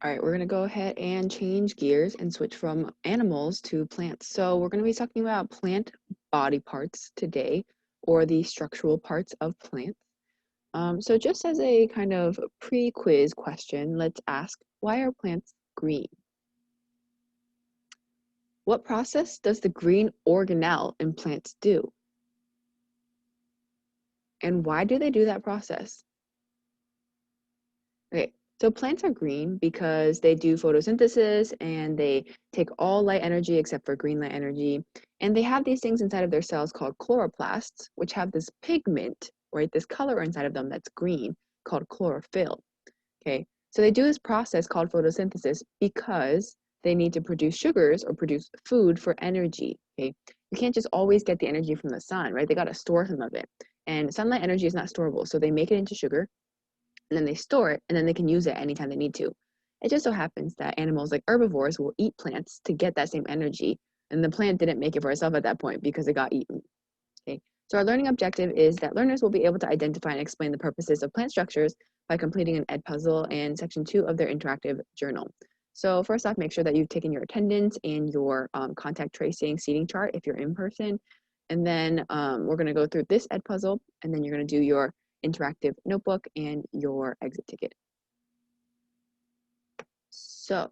All right, we're going to go ahead and change gears and switch from animals to plants. So we're going to be talking about plant body parts today, or the structural parts of plants. So just as a kind of pre-quiz question, let's ask, why are plants green? What process does the green organelle in plants do? And why do they do that process? Okay, so plants are green because they do photosynthesis and they take all light energy except for green light energy. And they have these things inside of their cells called chloroplasts, which have this pigment, right, this color inside of them that's green called chlorophyll. Okay, so they do this process called photosynthesis because they need to produce sugars or produce food for energy. Okay, you can't just always get the energy from the sun, right? They got to store some of it. And sunlight energy is not storable, so they make it into sugar and then they store it, and then they can use it anytime they need to. It just so happens that animals like herbivores will eat plants to get that same energy, and the plant didn't make it for itself at that point because it got eaten. Okay, so our learning objective is that learners will be able to identify and explain the purposes of plant structures by completing an Ed puzzle in section 2 of their interactive journal. So first off, make sure that you've taken your attendance and your contact tracing seating chart if you're in person. And then we're going to go through this Ed puzzle, and then you're going to do your interactive notebook and your exit ticket. So,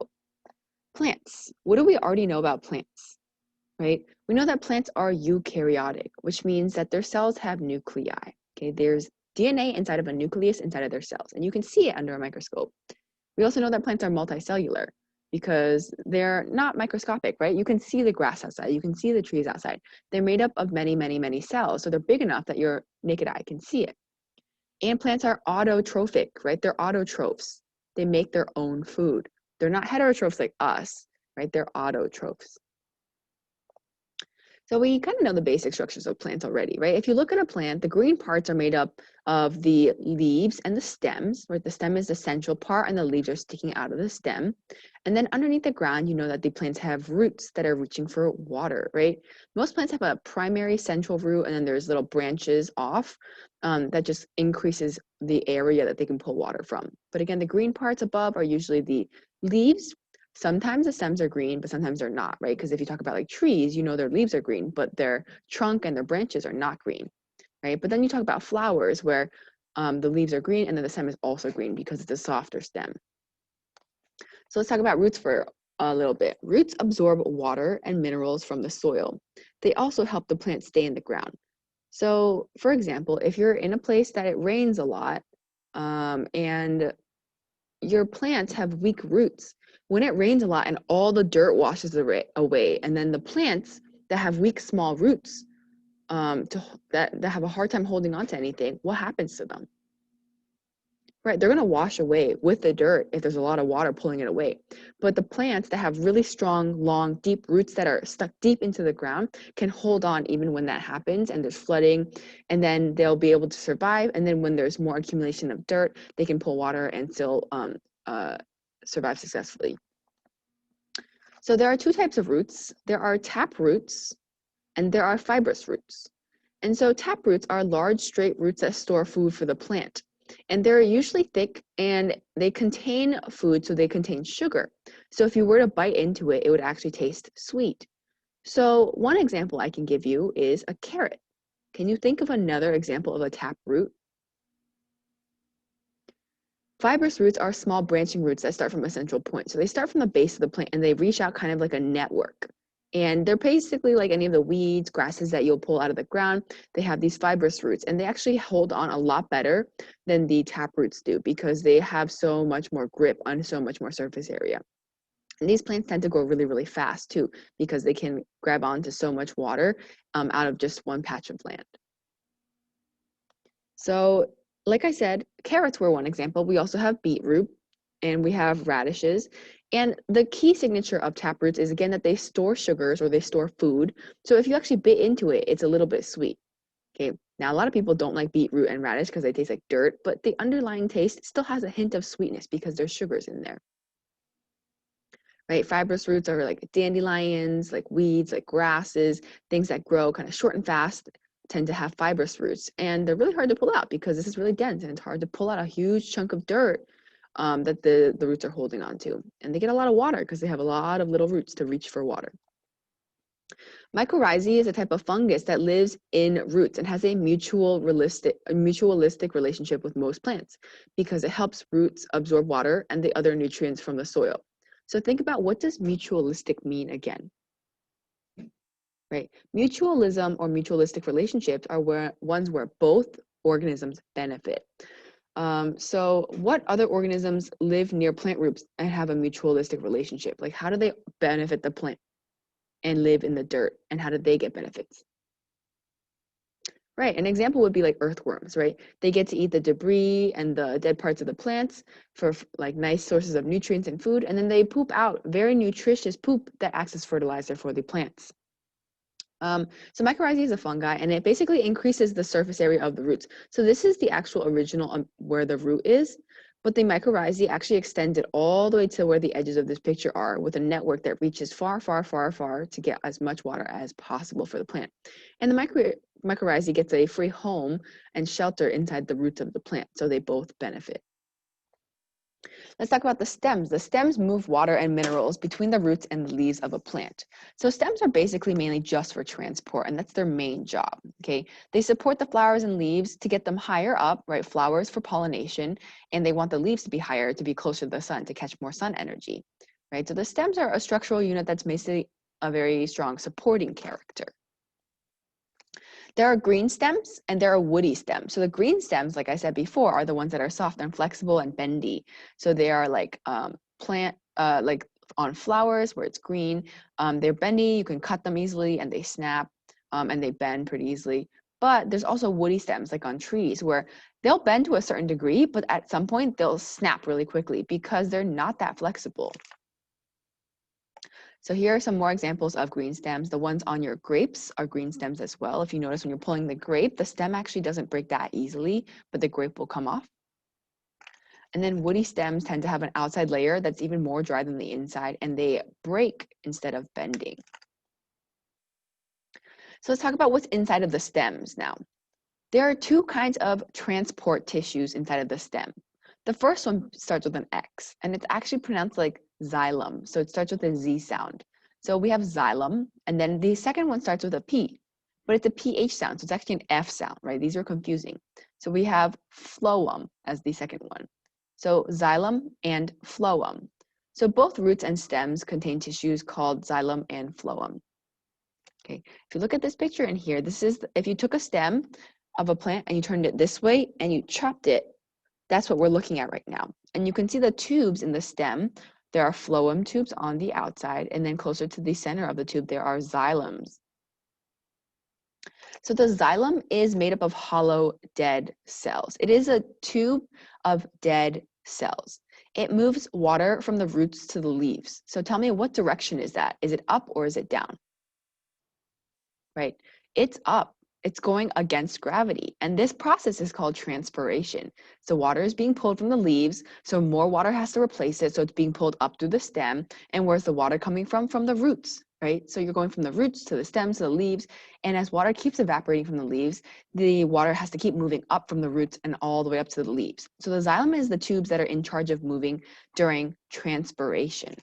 plants. What do we already know about plants? Right? We know that plants are eukaryotic, which means that their cells have nuclei. Okay, there's DNA inside of a nucleus inside of their cells, and you can see it under a microscope. We also know that plants are multicellular because they're not microscopic, right? You can see the grass outside, you can see the trees outside. They're made up of many, many, many cells, so they're big enough that your naked eye can see it. And plants are autotrophic, right? They're autotrophs. They make their own food. They're not heterotrophs like us, right? They're autotrophs. So we kind of know the basic structures of plants already, right? If you look at a plant, the green parts are made up of the leaves and the stems, right? The stem is the central part and the leaves are sticking out of the stem. And then underneath the ground, you know that the plants have roots that are reaching for water, right? Most plants have a primary central root, and then there's little branches off that just increases the area that they can pull water from. But again, the green parts above are usually the leaves. Sometimes the stems are green, but sometimes they're not, right? Because if you talk about like trees, you know their leaves are green, but their trunk and their branches are not green, right? But then you talk about flowers where the leaves are green and then the stem is also green because it's a softer stem. So let's talk about roots for a little bit. Roots absorb water and minerals from the soil. They also help the plant stay in the ground. So for example, if you're in a place that it rains a lot and your plants have weak roots, when it rains a lot and all the dirt washes away, and then the plants that have weak small roots that have a hard time holding on to anything, what happens to them? Right, they're going to wash away with the dirt if there's a lot of water pulling it away. But the plants that have really strong, long, deep roots that are stuck deep into the ground can hold on even when that happens and there's flooding, and then they'll be able to survive. And then when there's more accumulation of dirt, they can pull water and still survive successfully. So there are two types of roots. There are tap roots and there are fibrous roots. And so tap roots are large straight roots that store food for the plant. And they're usually thick and they contain food, so they contain sugar. So if you were to bite into it, it would actually taste sweet. So one example I can give you is a carrot. Can you think of another example of a tap root? Fibrous roots are small branching roots that start from a central point. So they start from the base of the plant and they reach out kind of like a network. And they're basically like any of the weeds, grasses that you'll pull out of the ground. They have these fibrous roots and they actually hold on a lot better than the tap roots do because they have so much more grip on so much more surface area. And these plants tend to grow really, really fast too because they can grab onto so much water out of just one patch of land. So like I said, carrots were one example. We also have beetroot and we have radishes. And the key signature of taproots is, again, that they store sugars or they store food. So if you actually bit into it, it's a little bit sweet. Okay, now a lot of people don't like beetroot and radish because they taste like dirt, but the underlying taste still has a hint of sweetness because there's sugars in there. Right, fibrous roots are like dandelions, like weeds, like grasses, things that grow kind of short and fast tend to have fibrous roots. And they're really hard to pull out because this is really dense and it's hard to pull out a huge chunk of dirt that the roots are holding on to. And they get a lot of water because they have a lot of little roots to reach for water. Mycorrhizae is a type of fungus that lives in roots and has a mutualistic relationship with most plants because it helps roots absorb water and the other nutrients from the soil. So think about, what does mutualistic mean again? Right? Mutualism or mutualistic relationships are ones where both organisms benefit. So what other organisms live near plant roots and have a mutualistic relationship? Like, how do they benefit the plant and live in the dirt, and how do they get benefits? Right, an example would be like earthworms, right? They get to eat the debris and the dead parts of the plants for like nice sources of nutrients and food, and then they poop out very nutritious poop that acts as fertilizer for the plants. So mycorrhizae is a fungi, and it basically increases the surface area of the roots. So this is the actual original where the root is, but the mycorrhizae actually extends it all the way to where the edges of this picture are, with a network that reaches far, far, far, far to get as much water as possible for the plant. And the mycorrhizae gets a free home and shelter inside the roots of the plant, so they both benefit. Let's talk about the stems. The stems move water and minerals between the roots and the leaves of a plant. So stems are basically mainly just for transport, and that's their main job, okay? They support the flowers and leaves to get them higher up, right? Flowers for pollination, and they want the leaves to be higher to be closer to the sun to catch more sun energy, right? So the stems are a structural unit that's basically a very strong supporting character. There are green stems and there are woody stems. So the green stems, like I said before, are the ones that are soft and flexible and bendy. So they are like like on flowers where it's green. They're bendy, you can cut them easily and they snap and they bend pretty easily. But there's also woody stems like on trees where they'll bend to a certain degree, but at some point they'll snap really quickly because they're not that flexible. So here are some more examples of green stems. The ones on your grapes are green stems as well. If you notice when you're pulling the grape, the stem actually doesn't break that easily, but the grape will come off. And then woody stems tend to have an outside layer that's even more dry than the inside, and they break instead of bending. So let's talk about what's inside of the stems now. There are two kinds of transport tissues inside of the stem. The first one starts with an X, and it's actually pronounced like xylem. So it starts with a Z sound. So we have xylem, and then the second one starts with a P, but it's a PH sound. So it's actually an F sound, right? These are confusing. So we have phloem as the second one. So xylem and phloem. So both roots and stems contain tissues called xylem and phloem. Okay, if you look at this picture in here, this is, if you took a stem of a plant and you turned it this way and you chopped it, that's what we're looking at right now. And you can see the tubes in the stem. There are phloem tubes on the outside, and then closer to the center of the tube, there are xylems. So the xylem is made up of hollow, dead cells. It is a tube of dead cells. It moves water from the roots to the leaves. So tell me, what direction is that? Is it up or is it down? Right, it's up. It's going against gravity. And this process is called transpiration. So water is being pulled from the leaves, so more water has to replace it, so it's being pulled up through the stem. And where's the water coming from? From the roots, right? So you're going from the roots to the stems to the leaves, and as water keeps evaporating from the leaves, the water has to keep moving up from the roots and all the way up to the leaves. So the xylem is the tubes that are in charge of moving during transpiration.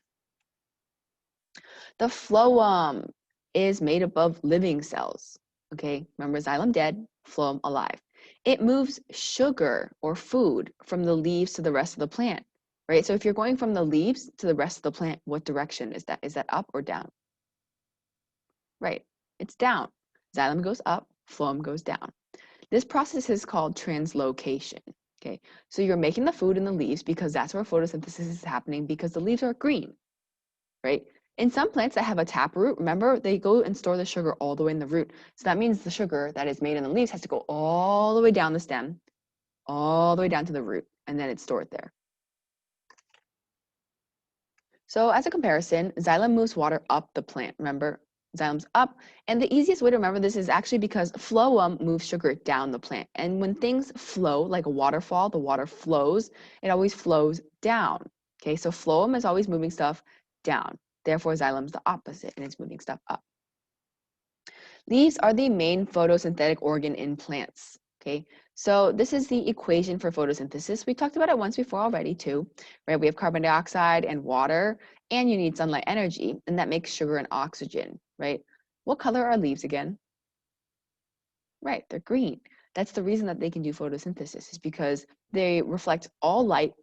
The phloem is made up of living cells. Okay, remember xylem dead, phloem alive. It moves sugar or food from the leaves to the rest of the plant, right? So if you're going from the leaves to the rest of the plant, what direction is that? Is that up or down? Right, it's down. Xylem goes up, phloem goes down. This process is called translocation. Okay, so you're making the food in the leaves because that's where photosynthesis is happening because the leaves are green, right? In some plants that have a taproot, remember, they go and store the sugar all the way in the root. So that means the sugar that is made in the leaves has to go all the way down the stem, all the way down to the root, and then it's stored there. So as a comparison, xylem moves water up the plant. Remember, xylem's up. And the easiest way to remember this is actually because phloem moves sugar down the plant. And when things flow, like a waterfall, the water flows, it always flows down. Okay, so phloem is always moving stuff down. Therefore, xylem's the opposite, and it's moving stuff up. Leaves are the main photosynthetic organ in plants. Okay, So this is the equation for photosynthesis. We talked about it once before already too, right? We have carbon dioxide and water, and you need sunlight energy, and that makes sugar and oxygen, right? What color are leaves again? Right, they're green. That's the reason that they can do photosynthesis, is because they reflect all light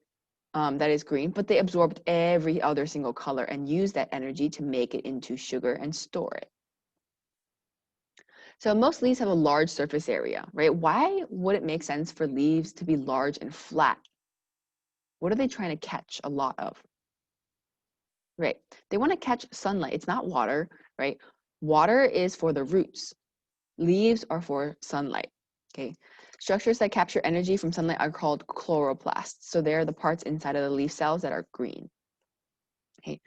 that is green, but they absorbed every other single color and use that energy to make it into sugar and store it. So most leaves have a large surface area, right? Why would it make sense for leaves to be large and flat? What are they trying to catch a lot of? Right, they want to catch sunlight. It's not water, right? Water is for the roots. Leaves are for sunlight, okay? Structures that capture energy from sunlight are called chloroplasts. So they're the parts inside of the leaf cells that are green. Okay.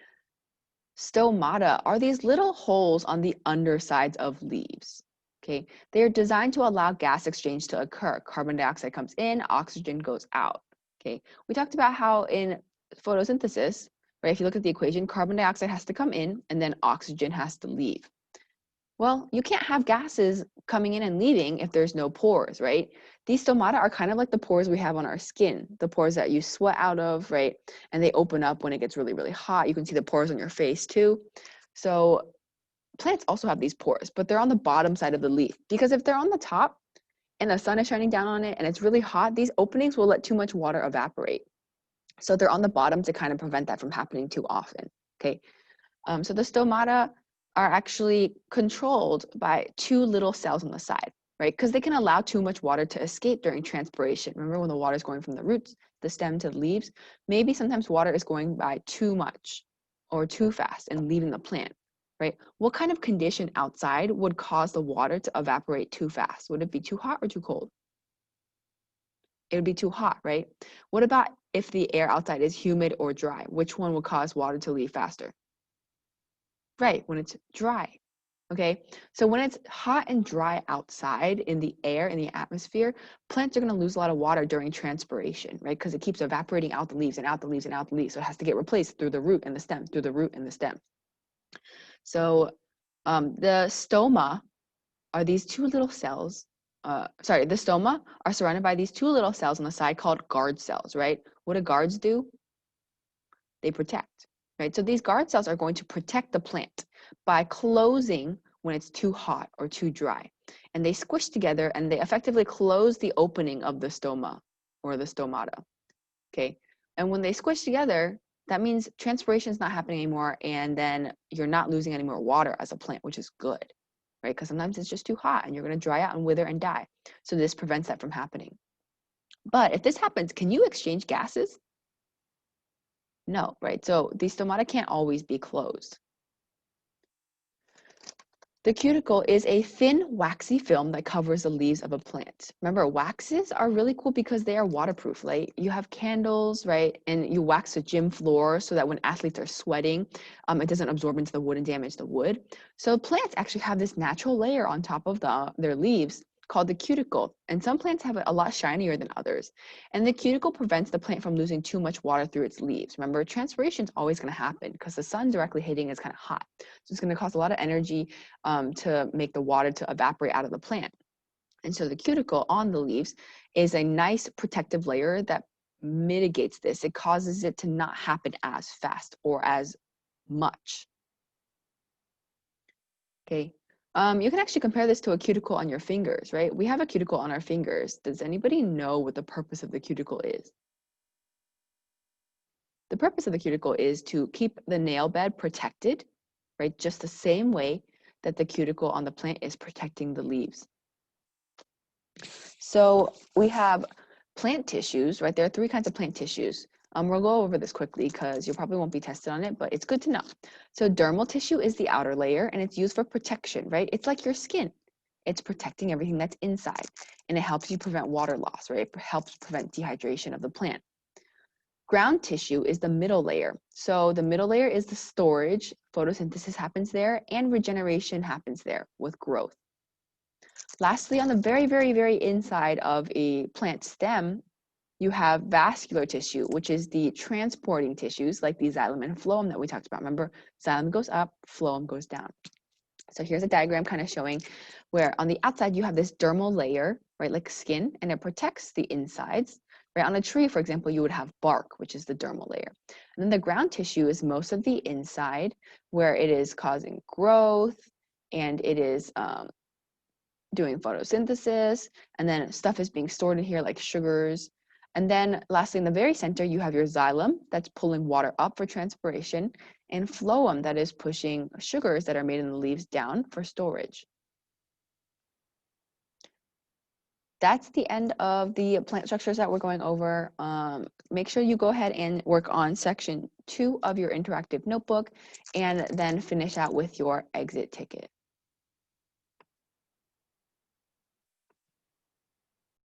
Stomata are these little holes on the undersides of leaves. Okay, they are designed to allow gas exchange to occur. Carbon dioxide comes in, oxygen goes out. Okay, we talked about how in photosynthesis, right, if you look at the equation, carbon dioxide has to come in and then oxygen has to leave. Well, you can't have gases coming in and leaving if there's no pores, right? These stomata are kind of like the pores we have on our skin, the pores that you sweat out of, right? And they open up when it gets really, really hot. You can see the pores on your face too. So plants also have these pores, but they're on the bottom side of the leaf, because if they're on the top and the sun is shining down on it and it's really hot, these openings will let too much water evaporate. So they're on the bottom to kind of prevent that from happening too often, okay? So the stomata are actually controlled by two little cells on the side, right? Because they can allow too much water to escape during transpiration. Remember when the water is going from the roots, the stem to the leaves? Maybe sometimes water is going by too much or too fast and leaving the plant, right? What kind of condition outside would cause the water to evaporate too fast? Would it be too hot or too cold? It would be too hot, right? What about if the air outside is humid or dry? Which one would cause water to leave faster? Right, when it's dry. Okay, so when it's hot and dry outside in the air, in the atmosphere, plants are going to lose a lot of water during transpiration, right? Because it keeps evaporating out the leaves and out the leaves and out the leaves. So it has to get replaced through the root and the stem, through the root and the stem. So the stoma are these two little cells. The stoma are surrounded by these two little cells on the side called guard cells, right? What do guards do? They protect, right? So these guard cells are going to protect the plant by closing when it's too hot or too dry. And they squish together and they effectively close the opening of the stoma or the stomata, okay? And when they squish together, that means transpiration is not happening anymore, and then you're not losing any more water as a plant, which is good, right? Because sometimes it's just too hot and you're going to dry out and wither and die. So this prevents that from happening. But if this happens, can you exchange gases? No, right? So the stomata can't always be closed. The cuticle is a thin, waxy film that covers the leaves of a plant. Remember, waxes are really cool because they are waterproof. Like you have candles, right? And you wax the gym floor so that when athletes are sweating, it doesn't absorb into the wood and damage the wood. So plants actually have this natural layer on top of their leaves called the cuticle. And some plants have it a lot shinier than others. And the cuticle prevents the plant from losing too much water through its leaves. Remember, transpiration is always going to happen because the sun directly hitting is kind of hot. So it's going to cost a lot of energy to make the water to evaporate out of the plant. And so the cuticle on the leaves is a nice protective layer that mitigates this. It causes it to not happen as fast or as much. Okay. You can actually compare this to a cuticle on your fingers, right? We have a cuticle on our fingers. Does anybody know what the purpose of the cuticle is? The purpose of the cuticle is to keep the nail bed protected, right? Just the same way that the cuticle on the plant is protecting the leaves. So we have plant tissues, right? There are three kinds of plant tissues. We'll go over this quickly because you probably won't be tested on it, but it's good to know. So dermal tissue is the outer layer and it's used for protection, right? It's like your skin. It's protecting everything that's inside and it helps you prevent water loss, right? It helps prevent dehydration of the plant. Ground tissue is the middle layer. So the middle layer is the storage, photosynthesis happens there, and regeneration happens there with growth. Lastly, on the very, very, very inside of a plant stem, you have vascular tissue, which is the transporting tissues like the xylem and phloem that we talked about. Remember, xylem goes up, phloem goes down. So here's a diagram kind of showing where on the outside you have this dermal layer, right, like skin, and it protects the insides. Right, on a tree, for example, you would have bark, which is the dermal layer. And then the ground tissue is most of the inside, where it is causing growth, and it is doing photosynthesis, and then stuff is being stored in here like sugars. And then lastly, in the very center, you have your xylem that's pulling water up for transpiration, and phloem that is pushing sugars that are made in the leaves down for storage. That's the end of the plant structures that we're going over. Make sure you go ahead and work on section 2 of your interactive notebook, and then finish out with your exit ticket.